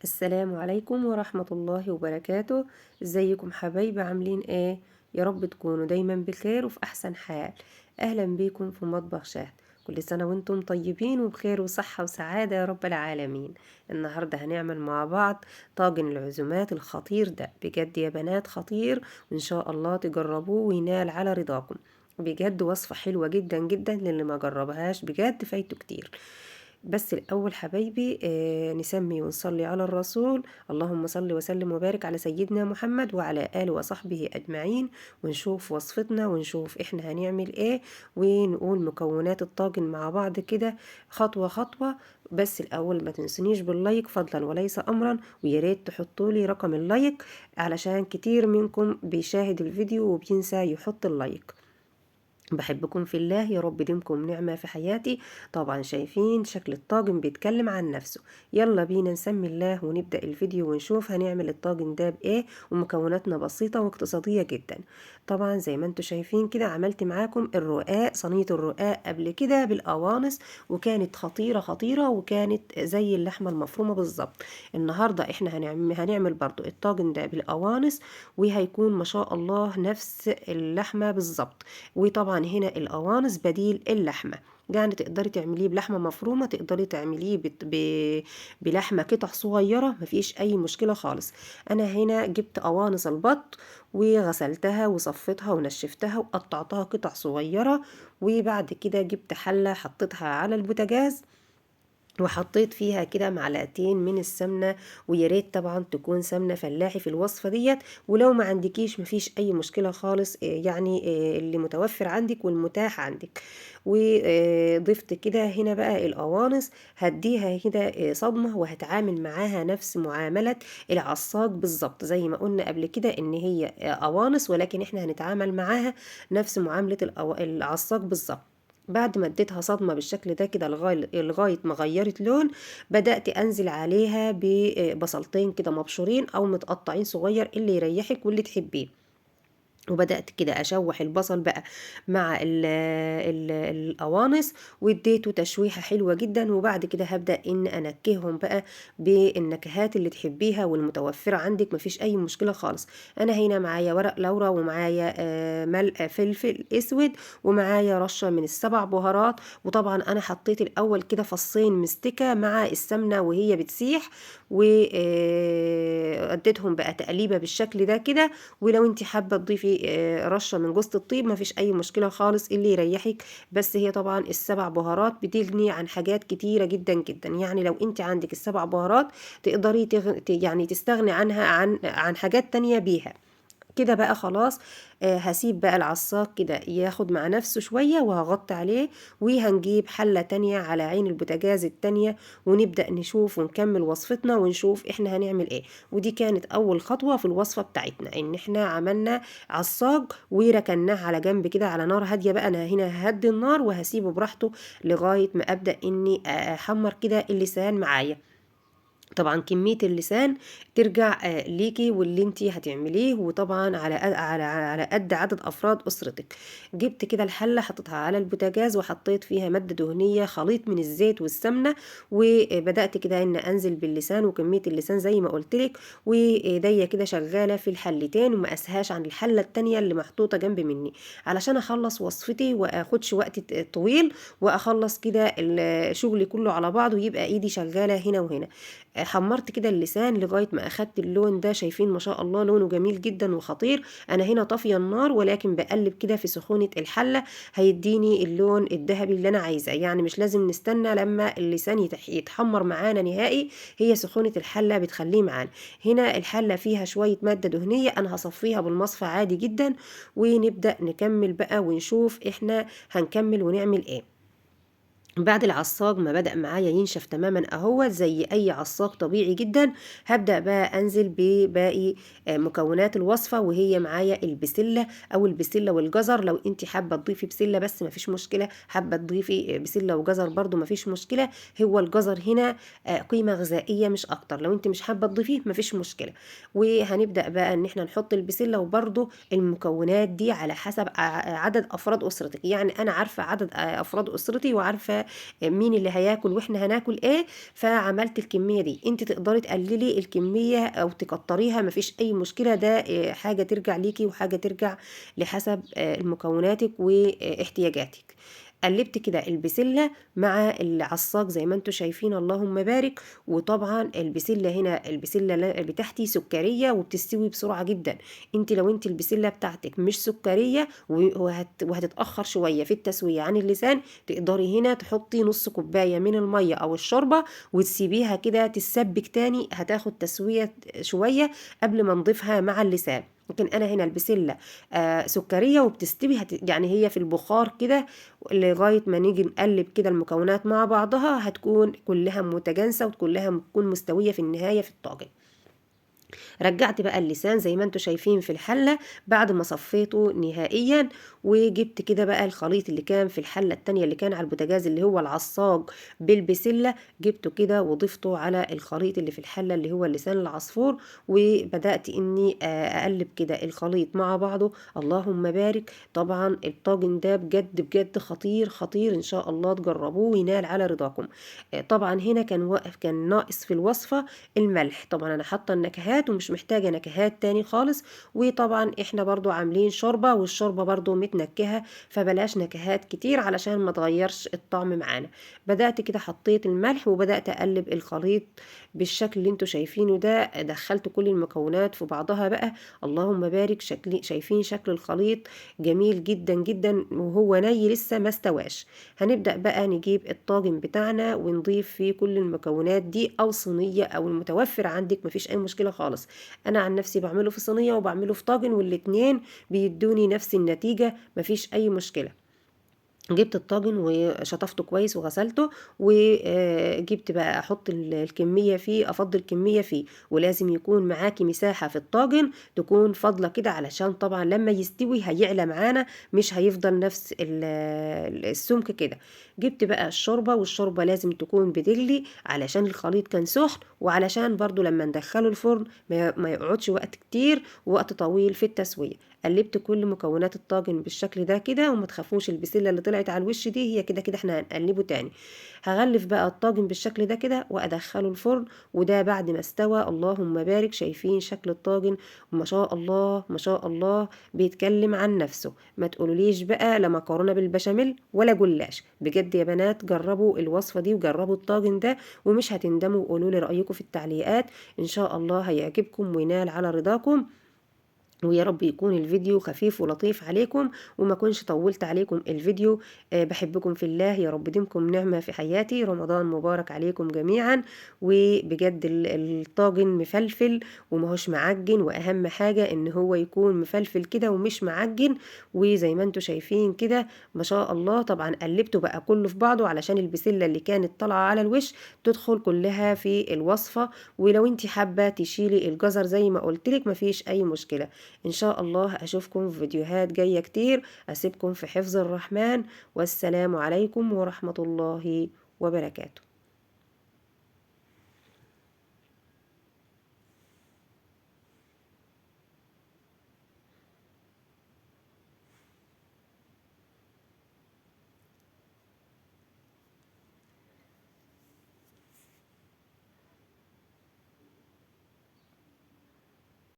السلام عليكم ورحمة الله وبركاته. ازيكم حبايبي عاملين ايه؟ يا رب تكونوا دايما بخير وفي احسن حال. اهلا بيكم في مطبخ شهد. كل سنة وانتم طيبين وبخير وصحة وسعادة يا رب العالمين. النهاردة هنعمل مع بعض طاجن العزومات الخطير ده، بجد يا بنات خطير، وان شاء الله تجربوه وينال على رضاكم. بجد وصفة حلوة جدا جدا، للي ما جربهاش بجد فايته كتير. بس الأول حبايبي نسمي ونصلي على الرسول. اللهم صل وسلم وبارك على سيدنا محمد وعلى آله وصحبه أجمعين. ونشوف وصفتنا ونشوف احنا هنعمل ايه، ونقول مكونات الطاجن مع بعض كده خطوة خطوة. بس الأول ما تنسونيش باللايك فضلا وليس أمرا، ويا ريت تحطوا لي رقم اللايك علشان كتير منكم بيشاهد الفيديو وبينسى يحط اللايك. بحبكم في الله، يا رب ديمكم نعمة في حياتي. طبعا شايفين شكل الطاجن بيتكلم عن نفسه. يلا بينا نسمي الله ونبدأ الفيديو ونشوف هنعمل الطاجن ده بإيه. ومكوناتنا بسيطة واقتصادية جدا. طبعا زي ما انتم شايفين كده عملت معاكم الرقاق، صينية الرقاق قبل كده بالقوانص، وكانت خطيرة خطيرة وكانت زي اللحمة المفرومة بالظبط. النهاردة احنا هنعمل برضو الطاجن ده بالقوانص، وهيكون ما شاء الله نفس اللحمة بالظبط. وطبعا هنا القوانص بديل اللحمة. يعني تقدري تعمليه بلحمة مفرومة، تقدري تعمليه بلحمة قطع صغيرة، مفيش أي مشكلة خالص. أنا هنا جبت قوانص البط وغسلتها وصفتها ونشفتها وقطعتها قطع صغيرة. وبعد كده جبت حلة حطيتها على البوتاجاز، وحطيت فيها كده معلقتين من السمنة. ويا ريت طبعا تكون سمنة فلاحي في الوصفة ديت. ولو ما عندكيش مفيش أي مشكلة خالص، يعني اللي متوفر عندك والمتاح عندك. وضفت كده هنا بقى القوانص، هديها كده صدمة، وهتعامل معاها نفس معاملة العصاج بالظبط، زي ما قلنا قبل كده إن هي قوانص، ولكن احنا هنتعامل معاها نفس معاملة العصاج بالظبط. بعد ما اديتها صدمة بالشكل ده كده لغاية ما غيرت لون، بدأت انزل عليها ببصلتين كده مبشورين او متقطعين صغير، اللي يريحك واللي تحبيه. وبدأت كده أشوح البصل بقى مع ال القوانص، واديته تشويحة حلوة جدا. وبعد كده هبدأ إن أنكههم بقى بالنكهات اللي تحبيها والمتوفرة عندك، مفيش أي مشكلة خالص. أنا هنا معايا ورق لورا، ومعايا ملح فلفل أسود، ومعايا رشة من السبع بهارات. وطبعا أنا حطيت الأول كده فصين مستكة مع السمنة وهي بتسيح، واديتهم بقى تقليبة بالشكل ده كده. ولو انت حابه تضيفي رشه من جوز الطيب مفيش اي مشكله خالص، اللي يريحك. بس هي طبعا السبع بهارات بتغني عن حاجات كتيره جدا جدا. يعني لو انت عندك السبع بهارات تقدري يعني تستغني عنها عن حاجات تانية بيها. كده بقى خلاص. هسيب بقى العصاق كده ياخد مع نفسه شوية، وهغطي عليه. وهنجيب حلة تانية على عين البوتاجاز التانية، ونبدأ نشوف ونكمل وصفتنا ونشوف احنا هنعمل ايه. ودي كانت اول خطوة في الوصفة بتاعتنا، ان احنا عملنا عصاق وركناه على جنب كده على نار هادية. بقى انا هنا هدي النار وهسيبه براحته لغاية ما ابدأ اني احمر كده اللسان معايا. طبعا كمية اللسان ترجع ليكي واللي انتي هتعمليه، وطبعا على قد عدد افراد اسرتك. جبت كده الحلة حطيتها على البوتاجاز، وحطيت فيها مادة دهنية خليط من الزيت والسمنة. وبدأت كده ان انزل باللسان، وكمية اللسان زي ما قلتلك، وايديا كده شغالة في الحلتين، وما اسهاش عن الحلة التانية اللي محطوطة جنب مني، علشان اخلص وصفتي واخدش وقت طويل، واخلص كده شغلي كله على بعض، ويبقى ايدي شغالة هنا وهنا. حمرت كده اللسان لغاية ما أخدت اللون ده. شايفين ما شاء الله لونه جميل جدا وخطير. أنا هنا طافية النار، ولكن بقلب كده في سخونة الحلة، هيديني اللون الذهبي اللي أنا عايزاه. يعني مش لازم نستنى لما اللسان يتحمر معانا نهائي، هي سخونة الحلة بتخليه معانا. هنا الحلة فيها شوية مادة دهنية، أنا هصفيها بالمصفى عادي جدا. ونبدأ نكمل بقى ونشوف إحنا هنكمل ونعمل إيه. بعد العصاج ما بدأ معايا ينشف تماما اهو زي اي عصاج طبيعي جدا، هبدأ بقى انزل بباقي مكونات الوصفة. وهي معايا البسلة او البسلة والجزر. لو انت حابة تضيفي بسلة بس مفيش مشكلة، حابة تضيفي بسلة وجزر برضو مفيش مشكلة. هو الجزر هنا قيمة غذائية مش اكتر، لو انت مش حابة تضيفيه مفيش مشكلة. وهنبدأ بقى ان احنا نحط البسلة، وبرضو المكونات دي على حسب عدد افراد اسرتك. يعني انا عارفة عدد افراد اسرتي، وعارفة مين اللي هياكل واحنا هناكل ايه، فعملت الكمية دي. انت تقدري تقللي الكمية او تكتريها، مفيش اي مشكلة، ده حاجة ترجع ليكي وحاجة ترجع لحسب مكوناتك واحتياجاتك. قلبت كده البسلة مع العصاج زي ما انتوا شايفين، اللهم بارك. وطبعا البسلة هنا، البسلة بتاعتي سكرية وبتستوي بسرعة جدا. انت لو انت البسلة بتاعتك مش سكرية وهتتأخر شوية في التسوية عن اللسان، تقدري هنا تحطي نص كوباية من المية او الشوربة وتسيبيها كده تتسبك تاني، هتاخد تسوية شوية قبل ما نضيفها مع اللسان. لكن انا هنا البسله سكريه وبتستوي، يعني هي في البخار كده لغايه ما نيجي نقلب كده المكونات مع بعضها، هتكون كلها متجانسه وكلها تكون مستويه في النهايه في الطاجن. رجعت بقى اللسان زي ما انتوا شايفين في الحلة بعد ما صفيته نهائيا، وجبت كده بقى الخليط اللي كان في الحلة التانية اللي كان على البوتاجاز اللي هو العصاج بالبسلة، جبته كده وضفته على الخليط اللي في الحلة اللي هو اللسان العصفور، وبدأت اني اقلب كده الخليط مع بعضه. اللهم بارك. طبعا الطاجن ده بجد بجد خطير خطير، ان شاء الله تجربوه وينال على رضاكم. طبعا هنا كان ناقص في الوصفة الملح. طبعا انا حاطه النكهات ومش محتاجه نكهات تاني خالص، وطبعا احنا برضو عاملين شوربه والشوربه برضو متنكهه، فبلاش نكهات كتير علشان ما تغيرش الطعم معانا. بدات كده حطيت الملح وبدات اقلب الخليط بالشكل اللي انتوا شايفينه ده. دخلت كل المكونات في بعضها بقى، اللهم بارك. شايفين شكل الخليط جميل جدا جدا وهو ني لسه ما استواش. هنبدأ بقى نجيب الطاجن بتاعنا ونضيف فيه كل المكونات دي، او صينية او المتوفر عندك مفيش اي مشكلة خالص. انا عن نفسي بعمله في صينية وبعمله في طاجن، والاتنين بيدوني نفس النتيجة، مفيش اي مشكلة. جبت الطاجن وشطفته كويس وغسلته، وجبت بقى احط الكميه فيه، افضل كميه فيه. ولازم يكون معاكي مساحه في الطاجن تكون فاضله كده، علشان طبعا لما يستوي هيعلى معانا، مش هيفضل نفس السمك كده. جبت بقى الشوربه، والشوربه لازم تكون بتغلي علشان الخليط كان سخن، وعلشان برضو لما ندخله الفرن ما يقعدش وقت كتير ووقت طويل في التسويه. قلبت كل مكونات الطاجن بالشكل ده كده، وما تخافوش البسله اللي طلعت على الوش دي هي كده كده احنا هنقلبه تاني. هغلف بقى الطاجن بالشكل ده كده وادخله الفرن، وده بعد ما استوى. اللهم بارك. شايفين شكل الطاجن؟ ما شاء الله ما شاء الله، بيتكلم عن نفسه. ما تقولوليش بقى لا مكرونه بالبشاميل ولا جلاش. بجد يا بنات جربوا الوصفه دي وجربوا الطاجن ده ومش هتندموا، وقولوا لي رايكم في التعليقات. ان شاء الله هيعجبكم وينال على رضاكم. ويا رب يكون الفيديو خفيف ولطيف عليكم وما كنش طولت عليكم الفيديو. بحبكم في الله، يا رب ديمكم نعمة في حياتي. رمضان مبارك عليكم جميعا. وبجد الطاجن مفلفل وماهوش معجن، واهم حاجة ان هو يكون مفلفل كده ومش معجن. وزي ما انتوا شايفين كده ما شاء الله. طبعا قلبته بقى كله في بعضه علشان البسلة اللي كانت طالعة على الوش تدخل كلها في الوصفة. ولو انت حابة تشيلي الجزر زي ما قلتلك مفيش اي مشكلة. إن شاء الله أشوفكم في فيديوهات جاية كتير. أسيبكم في حفظ الرحمن، والسلام عليكم ورحمة الله وبركاته.